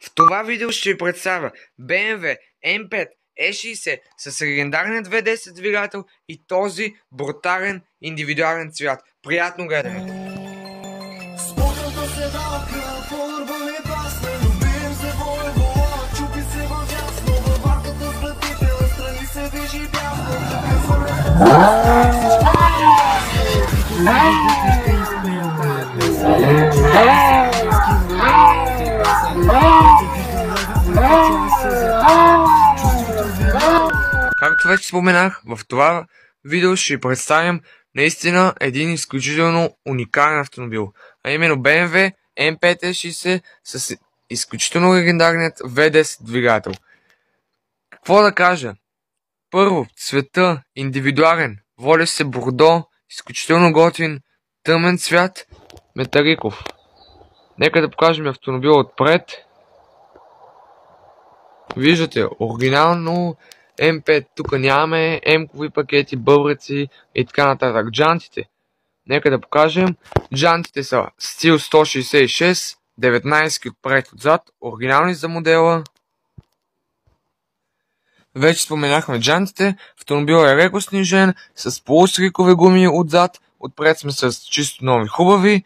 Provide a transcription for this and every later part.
В това видео ще ви представя BMW M5 E60 с легендарният V10 двигател и този брутален индивидуален цвят. Приятно гледане! Както вече споменах, в това видео ще ви представим наистина един изключително уникален автомобил, а именно BMW M5 E60 с изключително легендарният V10 двигател. Какво да кажа? Първо, цвета индивидуален, води се бордо, изключително готин, тъмен цвят, металиков. Нека да покажем автомобила отпред. Виждате, оригинално M5, тук нямаме M-кови пакети, бъбреци и така нататък. Джантите, нека да покажем. Джантите са стил 166, 19 отпред и отзад, оригинални за модела. Вече споменахме джантите. Автомобилът е леко снижен, с полусрикови гуми отзад, отпред сме с чисто нови хубави.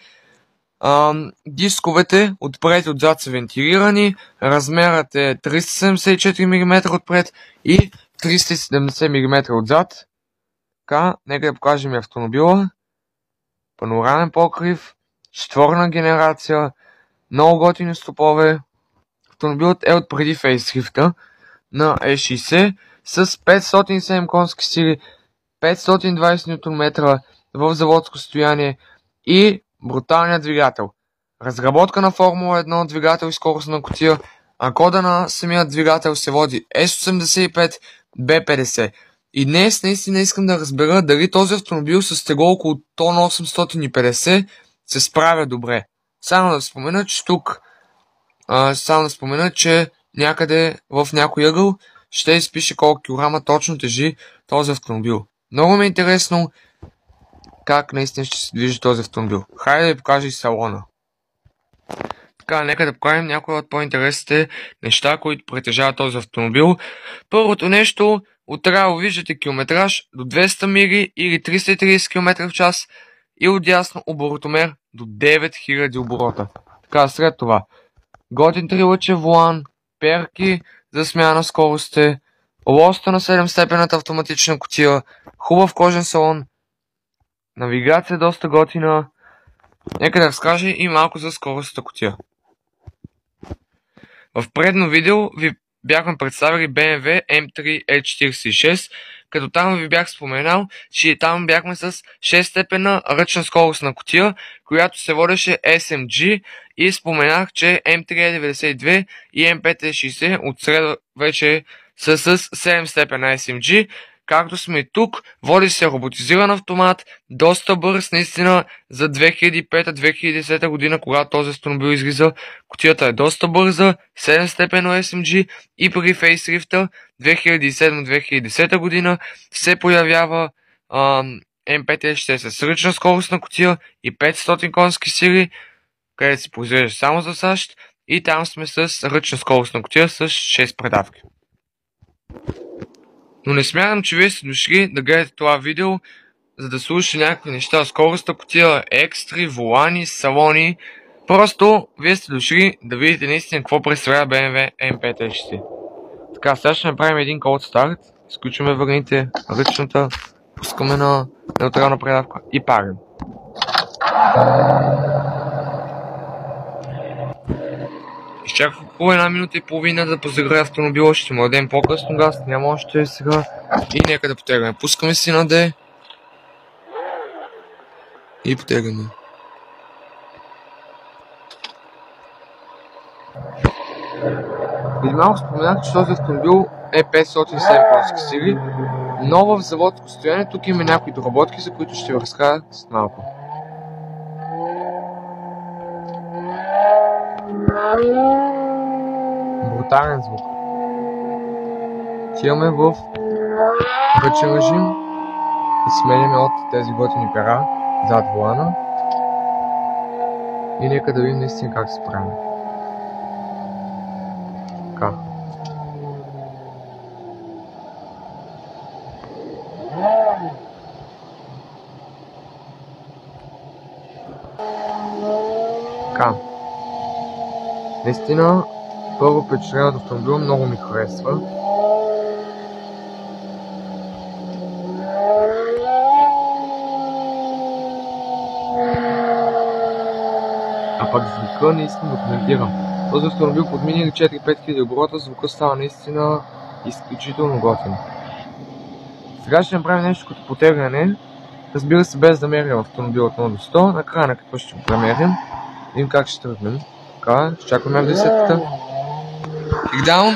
Дисковете отпред и отзад са вентилирани, размерът е 374 мм отпред и 370 мм отзад. Така, нека да покажем автомобила. Панорамен покрив, четворна генерация, много готини стопове. Автомобилът е от преди фейслифта на E60 с 507 конски сили, 520 Нм в заводско състояние и бруталният двигател. Разработка на Формула 1, двигател и скоростна кутия, а кода на самия двигател се води S85 B50. И днес наистина искам да разбера дали този автомобил с тегло около тон 850 се справя добре. Само да спомена, че тук някъде в някой ъгъл ще изпише колко килограма точно тежи този автомобил. Много ми е интересно как наистина ще се движи този автомобил. Хайде да ви покажа и салона. Така, нека да покажем някои от по-интересните неща, които притежава този автомобил. Първото нещо, отляво виждате километраж до 200 мили или 330 км в час и отдясно оборотомер до 9000 оборота. Така, след това готин трилъчев волан, перки за смяна на скоростите, лоста на 7-степенната автоматична кутия, хубав кожен салон, навигация доста готина. Нека да разкажа и малко за скоростната кутия. В предно видео ви бяхме представили BMW M3 E46, като там ви бях споменал, че там бяхме с 6-степенна ръчна скоростна кутия, която се водеше SMG, и споменах, че M3 E92 и M5 E60 отсред вече са с 7-степенна SMG. Както сме и тук, води се роботизиран автомат, доста бърз, наистина за 2005-2010 година, когато този автомобил излиза. Кутията е доста бърза, 7-степенно SMG, и при фейслифта 2007-2010 година се появява M5 E60 с ръчна скоростна кутия и 500 конски сили, където се произвежда само за САЩ, и там сме с ръчна скоростна кутия с 6 предавки. Но не смятам, че вие сте дошли да гледате това видео, за да слушате някакви неща. Скоростна кутия, екстри, волани, салони. Просто вие сте дошли да видите наистина какво представлява BMW M5 E60. Така, сега ще направим един cold start. Изключваме въгните, ръчната, пускаме на неутрална предавка и парим. Изчаках около 1 минута и половина да позагрее автомобила, ще му дадем по-късно газ, няма още сега, и нека да потегаме. Пускаме си на D и потегаме. Преди малко споменах, че този автомобил е 507 конски сили, но в заводско състояние. Тук има някои доработки, за които ще ви разкажа след малко. Брутален звук. Отиваме в ръчен режим и сменяме от тези готини пера зад волана. И нека да видим наистина как се правим. Така. Така. Наистина, първо впечатление от автомобила много ми харесва. А пък звука не искам да коментирам. Този автомобил подмини 4-5 хиляди оборота, звука става наистина изключително готин. Сега ще направим нещо като потегляне. Разбира се, без да мерим автомобил от 0 до 100. Накрая на какво ще го премерим. Видим как ще тръгнем. Така, ще чакаме в десетката. Кикдаун.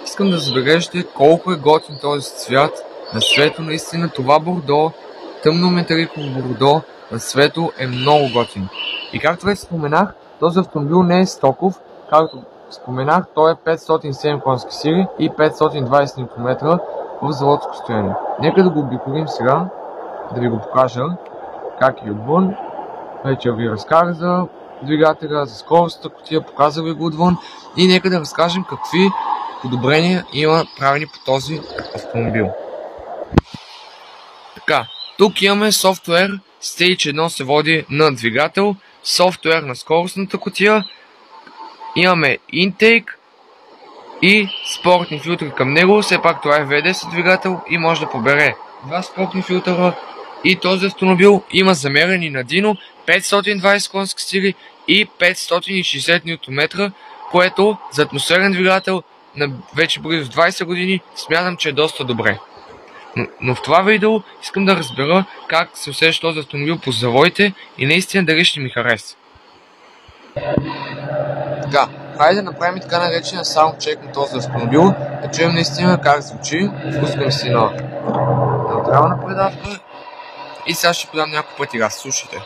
Искам да забележите колко е готин този цвят на светло. Наистина това бордо, тъмно металиково бордо на светло е много готин. И както вече споменах, този автомобил не е стоков. Както споменах, той е 507 конски сили и 520 Нм в заводско състояние. Нека да го обиколим сега, да ви го покажа как е отвън. Вече ви разказах за двигателя, за скоростта кутия, показах ви го отвън и нека да разкажем какви подобрения има правени по този автомобил. Така, тук имаме софтуер, Stage 1 се води на двигател, софтуер на скоростната кутия, имаме интейк и спортни филтри към него, все пак това е V10 двигател и може да побере два спортни филтъра и този автомобил има замерени на дино 520 конски сили и 560 Нм, което за атмосферен двигател на вече близо 20 години смятам, че е доста добре. Но в това видео искам да разбера как се усеща този автомобил по завоите и наистина дали ще ми хареса. Така, хайде да направим така наречения саундчек на този автомобил, да чуем наистина как звучи. Пускам си на неутрална предавка и сега ще подам няколко пъти газ. Слушайте.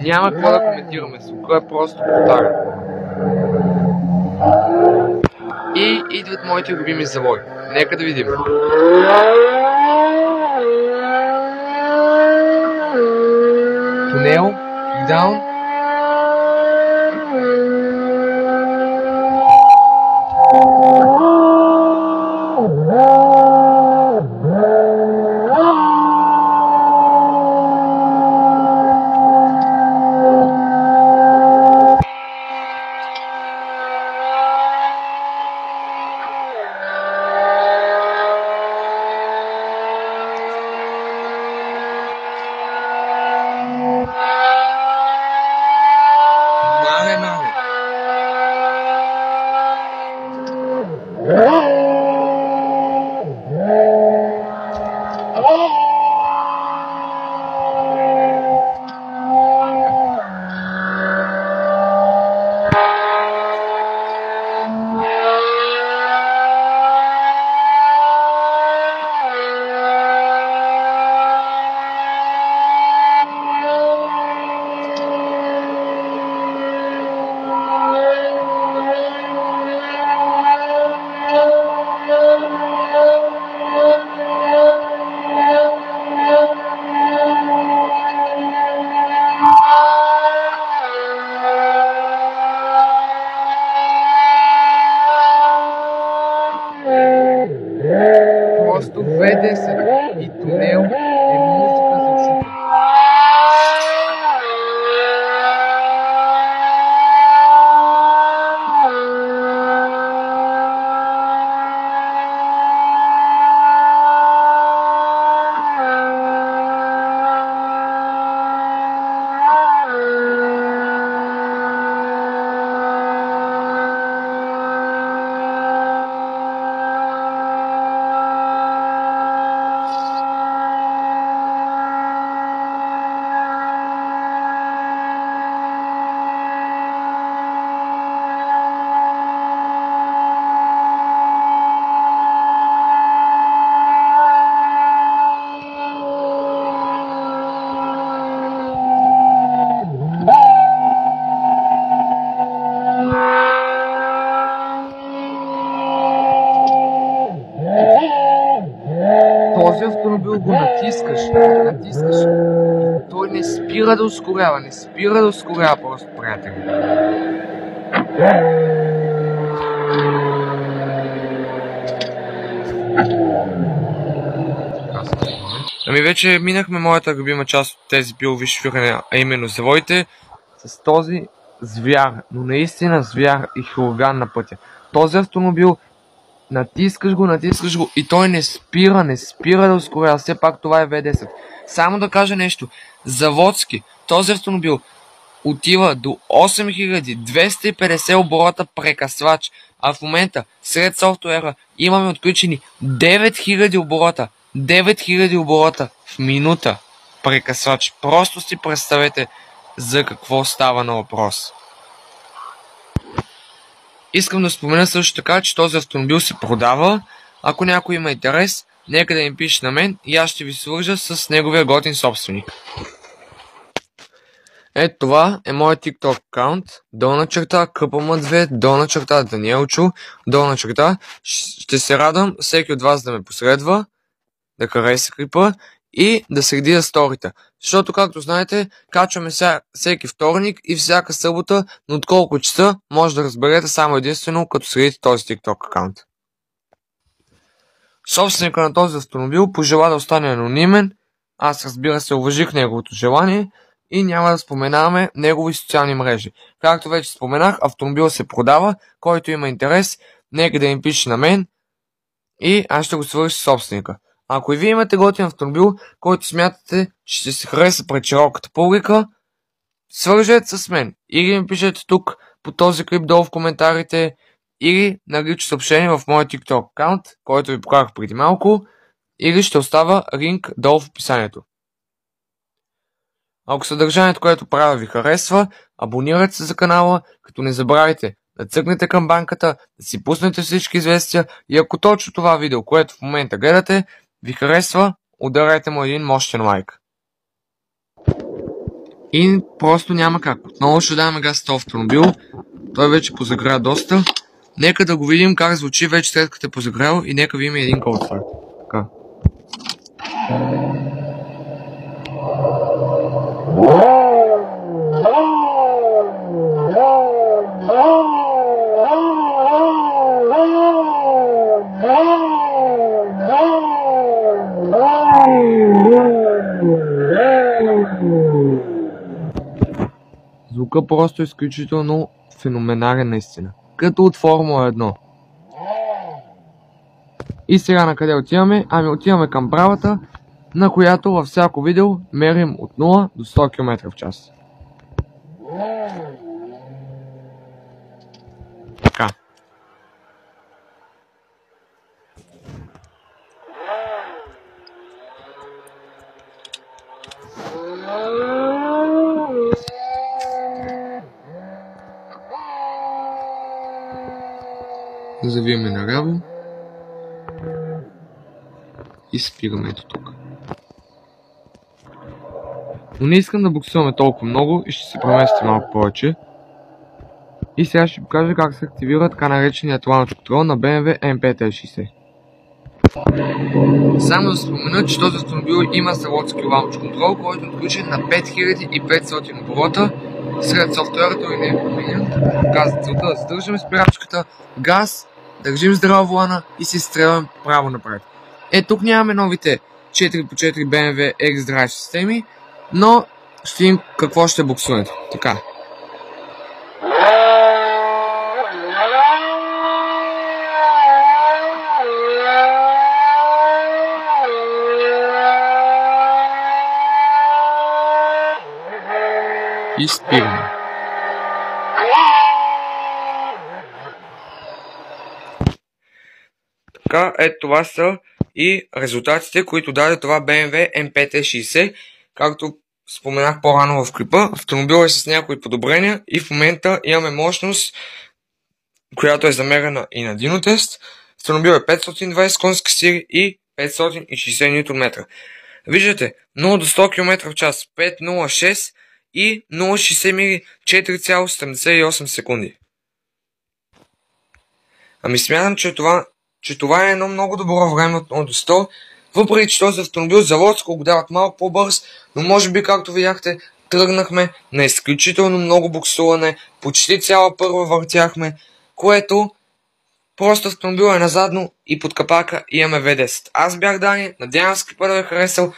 Няма какво да коментираме, звука е просто брутален. И идват моите любими завои. Нека да видим. Тунел, кикдаун. натискаш и той не спира да ускорява просто, приятели. Ами вече минахме моята любима част от тези пилови шофиране, а именно завоите с този звяр, но наистина звяр и хулиган на пътя. Този автомобил натискаш го и той не спира да ускорява. Все пак това е V10. Само да кажа нещо. Заводски, този автомобил отива до 8250 оборота прекъсвач, а в момента сред софтуера имаме отключени 9000 оборота. 9000 оборота в минута прекъсвач. Просто си представете за какво става на въпрос. Искам да спомена също така, че този автомобил се продава. Ако някой има интерес, нека да им пише на мен и аз ще ви свържа с неговия готин собственик. Ето това е моят TikTok аккаунт. _KPM2 Даниелчо Ще се радвам всеки от вас да ме последва, да хареса клипа и да следи за сторита. Защото, както знаете, качваме всеки вторник и всяка събота, но от колко часа може да разберете само единствено като следите този TikTok аккаунт. Собственика на този автомобил пожела да остане анонимен. Аз, разбира се, уважих неговото желание и няма да споменаваме негови социални мрежи. Както вече споменах, автомобил се продава, който има интерес, нека да им пише на мен и аз ще го свържа с собственика. Ако и вие имате готин автомобил, който смятате, че ще се хареса пред широката публика, свържете с мен. Или ми пишете тук по този клип долу в коментарите, или на лично съобщение в моя TikTok аккаунт, който ви покажах преди малко, или ще остава линк долу в описанието. Ако съдържанието, което правя, ви харесва, абонирайте се за канала, като не забравяйте да цъкнете камбанката, да си пуснете всички известия и ако точно това видео, което в момента гледате, ви харесва, ударете му един мощен лайк. И просто няма как. Отново ще даваме газ този автомобил. Той вече позагря доста. Нека да го видим как звучи вече след като е позагрял и нека видим един колтфар. Така. Звука просто е изключително феноменален наистина. Като от Формула 1. И сега на къде отиваме? Ами отиваме към правата, на която във всяко видео мерим от 0 до 100 км в час. Така. Завиваме наляво и спираме ето тук. Но не искам да буксуваме толкова много и ще се преместим малко повече. И сега ще покажа как се активира така нареченият Launch Control на BMW M5E60. Само да спомена, че този автомобил има заводски Launch Control, който е отключен на 5500 оборота. Сред софтуера той не е променен. Каза целта да задържаме спирачката, газ, държим здрава волана и си стрелваме право напред. Тук нямаме новите 4x4 BMW X-Drive системи, но ще видим какво ще буксуването. Така. И спираме. Така, ето това са и резултатите, които даде това BMW M5E60. Както споменах по-рано в клипа, автомобил е с някои подобрения и в момента имаме мощност, която е замерена и на динотест. Автомобил е 520 конски сили и 560 Нм. Виждате, 0 до 100 км в час, 5.06 и 0.60 мили 4,78 секунди. Ами смятам, че това е едно много добро време от 0 до 100. Въпреки че този автомобил за лодско го дават малко по-бърз, но може би, както видяхте, тръгнахме на изключително много буксуване, почти цяла първа въртяхме, което просто автомобил е назадно и под капака имаме V10. Аз бях Дани, надявам се да ви е харесал.